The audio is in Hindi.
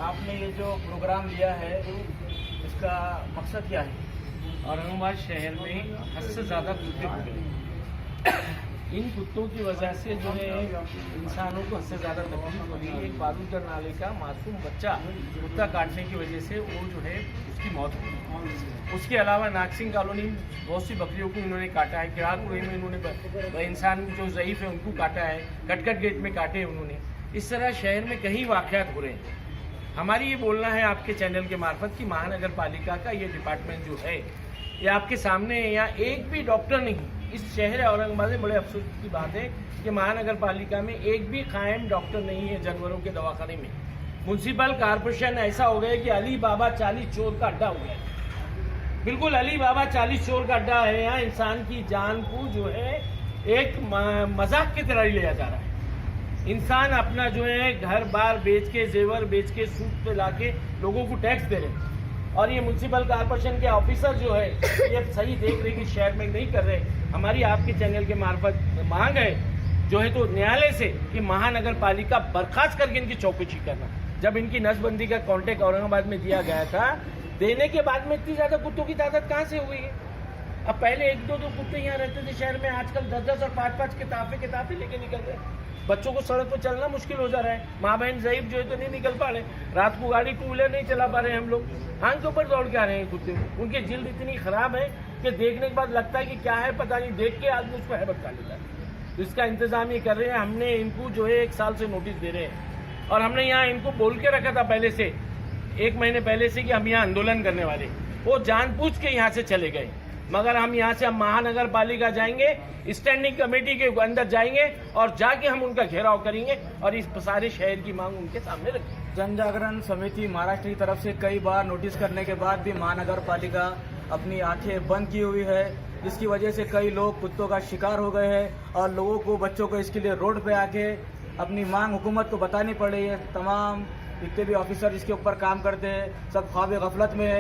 आपने ये जो प्रोग्राम लिया है इसका मकसद क्या है? औरंगाबाद शहर में हद से ज़्यादा कुत्ते हो गए। इन कुत्तों की वजह से जो है इंसानों को हद से ज़्यादा तकलीफ हो रही है। एक बारूदर नाले का मासूम बच्चा कुत्ता काटने की वजह से वो जो है उसकी मौत हो गई। उसके अलावा नागसिंह कॉलोनी में बहुत सी बकरियों को इन्होंने काटा है। किरापुरी में इन्होंने इंसान जो ज़ईफ़ है उनको काटा है। कटकट गेट में काटे उन्होंने। इस तरह शहर में कई वाक़यात हो रहे हैं। हमारी ये बोलना है आपके चैनल के मार्फत कि महानगर पालिका का ये डिपार्टमेंट जो है ये आपके सामने है। यहाँ एक भी डॉक्टर नहीं। इस शहर औरंगाबाद में बड़े अफसोस की बात है कि महानगर पालिका में एक भी कायम डॉक्टर नहीं है जानवरों के दवाखाने में। म्यूनसिपल कॉरपोरेशन ऐसा हो गया कि अली बाबा 40 चोर का अड्डा हो गया। बिल्कुल अली बाबा 40 चोर का अड्डा है। यहाँ इंसान की जान को जो है एक मजाक की तरह लिया जा रहा है। इंसान अपना जो है घर बार बेच के, जेवर बेच के, सूद पे लाके लोगों को टैक्स दे रहे हैं। और ये म्यूनसिपल कॉरपोरेशन के ऑफिसर जो है ये सही देख रहे कि शहर में नहीं कर रहे। हमारी आपके चैनल के मार्फत मांग है जो है तो न्यायालय से कि महानगर पालिका बर्खास्त करके इनकी चौकसी करना। जब इनकी नसबंदी का कॉन्ट्रैक्ट औरंगाबाद में दिया गया था, देने के बाद में इतनी ज्यादा कुत्तों की तादाद कहाँ से हुई है? अब पहले 1-2 कुत्ते यहाँ रहते थे शहर में, आजकल 10-10 और 5-5 किताबें लेके निकल रहे हैं। बच्चों को सड़क पर चलना मुश्किल हो जा रहा है। माँ बहन ज़ईफ़ जो है तो नहीं निकल पा रहे। रात को गाड़ी 2 व्हीलर नहीं चला पा रहे हम लोग। आंख के ऊपर दौड़ के आ रहे हैं कुत्ते। उनकी जिल्द इतनी खराब है कि देखने के बाद लगता है कि क्या है पता नहीं, देख के आदमी उसको हैबत कर लेता है। तो इसका इंतजाम ये कर रहे हैं। हमने इनको जो है 1 साल से नोटिस दे रहे हैं और हमने यहाँ इनको बोल के रखा था पहले से, 1 महीने पहले से कि हम यहाँ आंदोलन करने वाले। वो जानबूझ के यहाँ से चले गए। मगर हम यहाँ से महानगर पालिका जाएंगे, स्टैंडिंग कमेटी के अंदर जाएंगे और जाके हम उनका घेराव करेंगे और इस सारे शहर की मांग उनके सामने रखेंगे। जन जागरण समिति महाराष्ट्र की तरफ से कई बार नोटिस करने के बाद भी महानगर पालिका अपनी आंखें बंद की हुई है, जिसकी वजह से कई लोग कुत्तों का शिकार हो गए हैं और लोगों को, बच्चों को इसके लिए रोड पे आके अपनी मांग हुकूमत को बतानी पड़ रही है। तमाम जितने भी ऑफिसर इसके ऊपर काम करते हैं सब ख्वाब गफलत में है।